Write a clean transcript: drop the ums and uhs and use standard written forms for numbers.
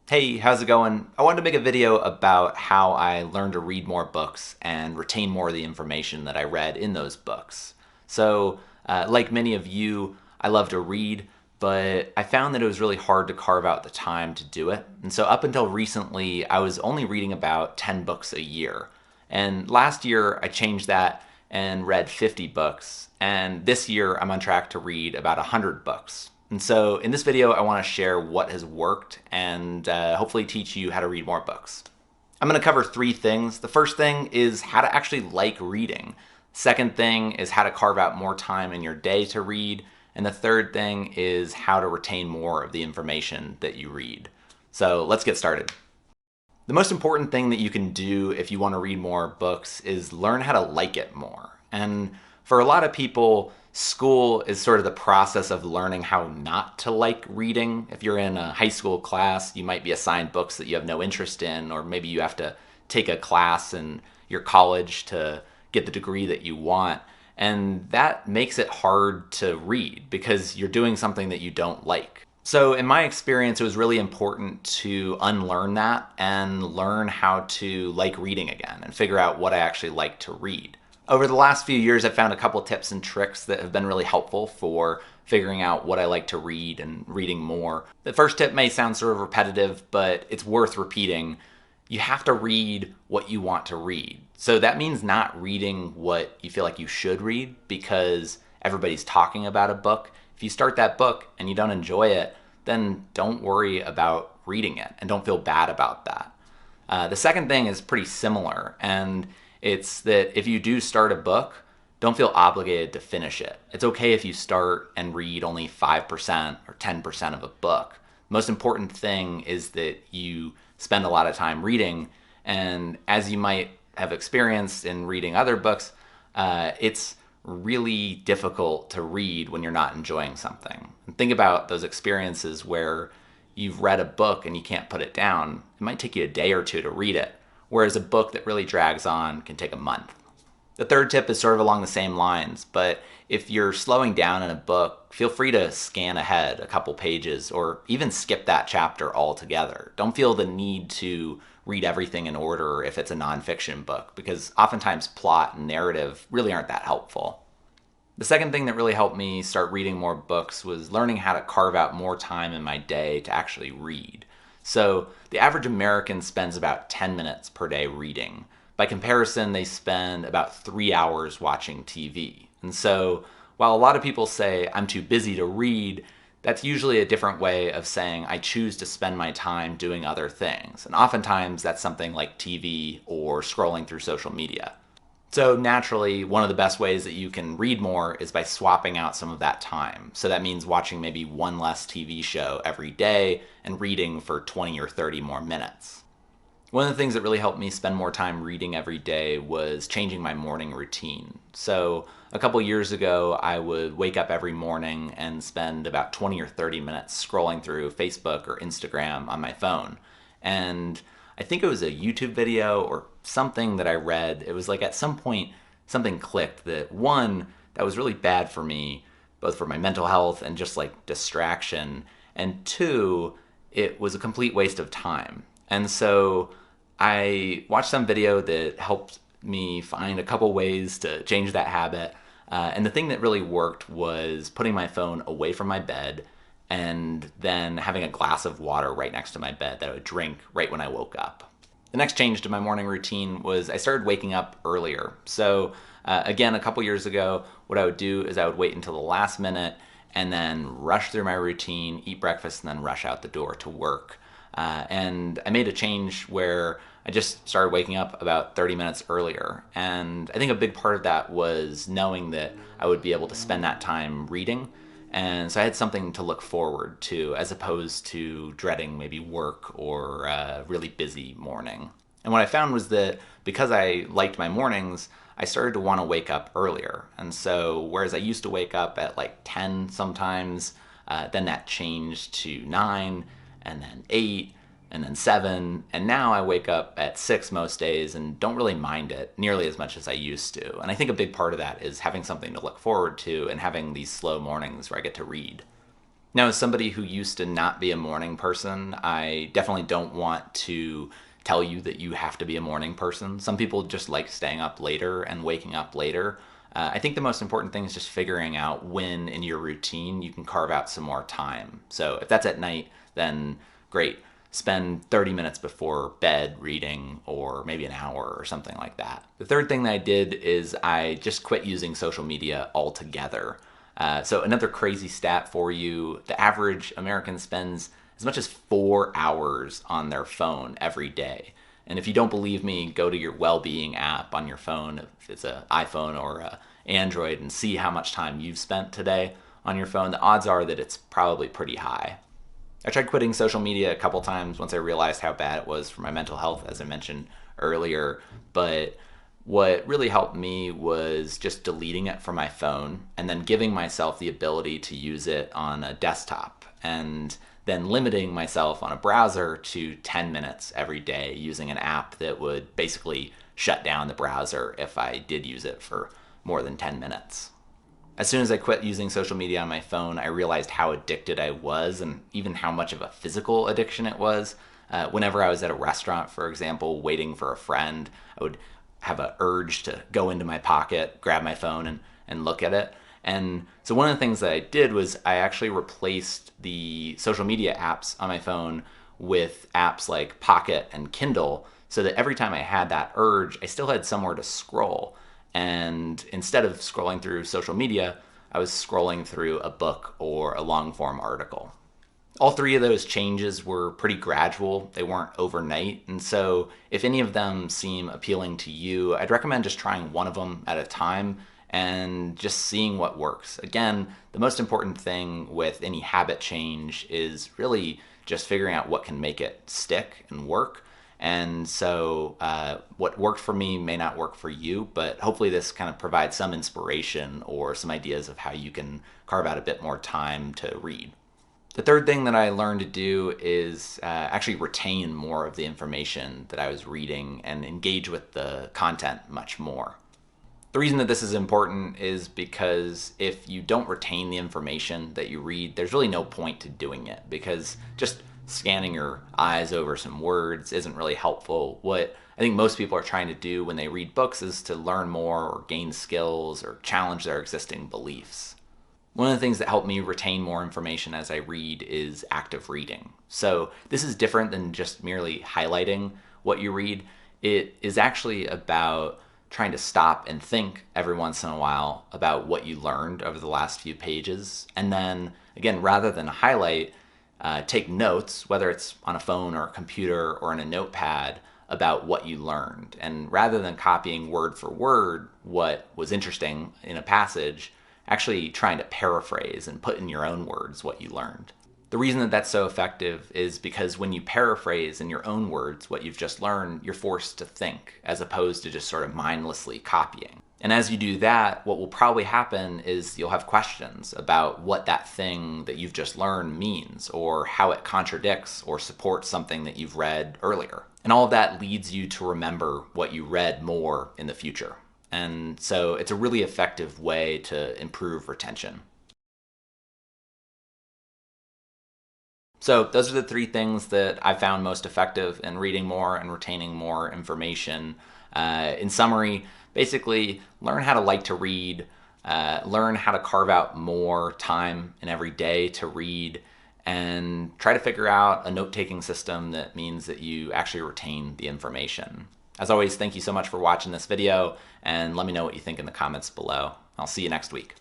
Hey, how's it going? I wanted to make a video about how I learned to read more books and retain more of the information that I read in those books. Like many of you, I love to read, but I found that it was really hard to carve out the time to do it. And so, up until recently, I was only reading about 10 books a year. And last year, I changed that and read 50 books. And this year, I'm on track to read about 100 books. And so in this video, I want to share what has worked and hopefully teach you how to read more books. I'm going to cover three things. The first thing is how to actually like reading. Second thing is how to carve out more time in your day to read. And the third thing is how to retain more of the information that you read. So let's get started. The most important thing that you can do if you want to read more books is learn how to like it more. And for a lot of people, school is sort of the process of learning how not to like reading. If you're in a high school class, you might be assigned books that you have no interest in, or maybe you have to take a class in your college to get the degree that you want. And that makes it hard to read because you're doing something that you don't like. So, in my experience, it was really important to unlearn that and learn how to like reading again and figure out what I actually like to read. Over the last few years, I've found a couple tips and tricks that have been really helpful for figuring out what I like to read and reading more. The first tip may sound sort of repetitive, but it's worth repeating. You have to read what you want to read. So that means not reading what you feel like you should read because everybody's talking about a book. If you start that book and you don't enjoy it, then don't worry about reading it and don't feel bad about that. The second thing is pretty similar, and it's that if you do start a book, don't feel obligated to finish it. It's okay if you start and read only 5% or 10% of a book. Most important thing is that you spend a lot of time reading, and as you might have experienced in reading other books, it's really difficult to read when you're not enjoying something. And think about those experiences where you've read a book and you can't put it down. It might take you a day or two to read it, whereas a book that really drags on can take a month. The third tip is sort of along the same lines, but if you're slowing down in a book, feel free to scan ahead a couple pages or even skip that chapter altogether. Don't feel the need to read everything in order if it's a nonfiction book, because oftentimes plot and narrative really aren't that helpful. The second thing that really helped me start reading more books was learning how to carve out more time in my day to actually read. So, the average American spends about 10 minutes per day reading. By comparison, they spend about 3 hours watching TV. And so, while a lot of people say, I'm too busy to read, that's usually a different way of saying, I choose to spend my time doing other things. And oftentimes, that's something like TV or scrolling through social media. So naturally, one of the best ways that you can read more is by swapping out some of that time. So that means watching maybe one less TV show every day and reading for 20 or 30 more minutes. One of the things that really helped me spend more time reading every day was changing my morning routine. So a couple years ago, I would wake up every morning and spend about 20 or 30 minutes scrolling through Facebook or Instagram on my phone. And I think it was a YouTube video or something that I read. It was like at some point something clicked that one, that was really bad for me, both for my mental health and just like distraction. And two, it was a complete waste of time. And so I watched some video that helped me find a couple ways to change that habit. And the thing that really worked was putting my phone away from my bed and then having a glass of water right next to my bed that I would drink right when I woke up. The next change to my morning routine was I started waking up earlier. So, again, a couple years ago, what I would do is I would wait until the last minute and then rush through my routine, eat breakfast, and then rush out the door to work. And I made a change where I just started waking up about 30 minutes earlier. And I think a big part of that was knowing that I would be able to spend that time reading. And so I had something to look forward to as opposed to dreading maybe work or a really busy morning. And what I found was that because I liked my mornings, I started to want to wake up earlier. And so whereas I used to wake up at like 10 sometimes, then that changed to 9 and then 8 and then 7, and now I wake up at 6 most days and don't really mind it nearly as much as I used to. And I think a big part of that is having something to look forward to and having these slow mornings where I get to read. Now, as somebody who used to not be a morning person, I definitely don't want to tell you that you have to be a morning person. Some people just like staying up later and waking up later. I think the most important thing is just figuring out when in your routine you can carve out some more time. So if that's at night, then great. Spend 30 minutes before bed reading, or maybe an hour or something like that. The third thing that I did is I just quit using social media altogether. So another crazy stat for you, the average American spends as much as 4 hours on their phone every day. And if you don't believe me, go to your well-being app on your phone, if it's an iPhone or an Android, and see how much time you've spent today on your phone. The odds are that it's probably pretty high. I tried quitting social media a couple times once I realized how bad it was for my mental health, as I mentioned earlier, but what really helped me was just deleting it from my phone and then giving myself the ability to use it on a desktop, and then limiting myself on a browser to 10 minutes every day using an app that would basically shut down the browser if I did use it for more than 10 minutes. As soon as I quit using social media on my phone, I realized how addicted I was, and even how much of a physical addiction it was. Whenever I was at a restaurant, for example, waiting for a friend, I would have an urge to go into my pocket, grab my phone, and look at it. And so one of the things that I did was I actually replaced the social media apps on my phone with apps like Pocket and Kindle, so that every time I had that urge, I still had somewhere to scroll. And instead of scrolling through social media, I was scrolling through a book or a long form article. All three of those changes were pretty gradual. They weren't overnight. And so if any of them seem appealing to you, I'd recommend just trying one of them at a time and just seeing what works. Again, the most important thing with any habit change is really just figuring out what can make it stick and work. And so what worked for me may not work for you, but hopefully this kind of provides some inspiration or some ideas of how you can carve out a bit more time to read. The third thing that I learned to do is actually retain more of the information that I was reading and engage with the content much more. The reason that this is important is because if you don't retain the information that you read, there's really no point to doing it, because just scanning your eyes over some words isn't really helpful. What I think most people are trying to do when they read books is to learn more or gain skills or challenge their existing beliefs. One of the things that help me retain more information as I read is active reading. So this is different than just merely highlighting what you read. It is actually about trying to stop and think every once in a while about what you learned over the last few pages. And then, again, rather than highlight, take notes, whether it's on a phone or a computer or in a notepad, about what you learned. And rather than copying word for word what was interesting in a passage, actually trying to paraphrase and put in your own words what you learned. The reason that that's so effective is because when you paraphrase in your own words what you've just learned, you're forced to think as opposed to just sort of mindlessly copying. And as you do that, what will probably happen is you'll have questions about what that thing that you've just learned means, or how it contradicts or supports something that you've read earlier. And all of that leads you to remember what you read more in the future. And so it's a really effective way to improve retention. So those are the three things that I found most effective in reading more and retaining more information. In summary, basically learn how to like to read, learn how to carve out more time in every day to read, and try to figure out a note-taking system that means that you actually retain the information. As always, thank you so much for watching this video, and let me know what you think in the comments below. I'll see you next week.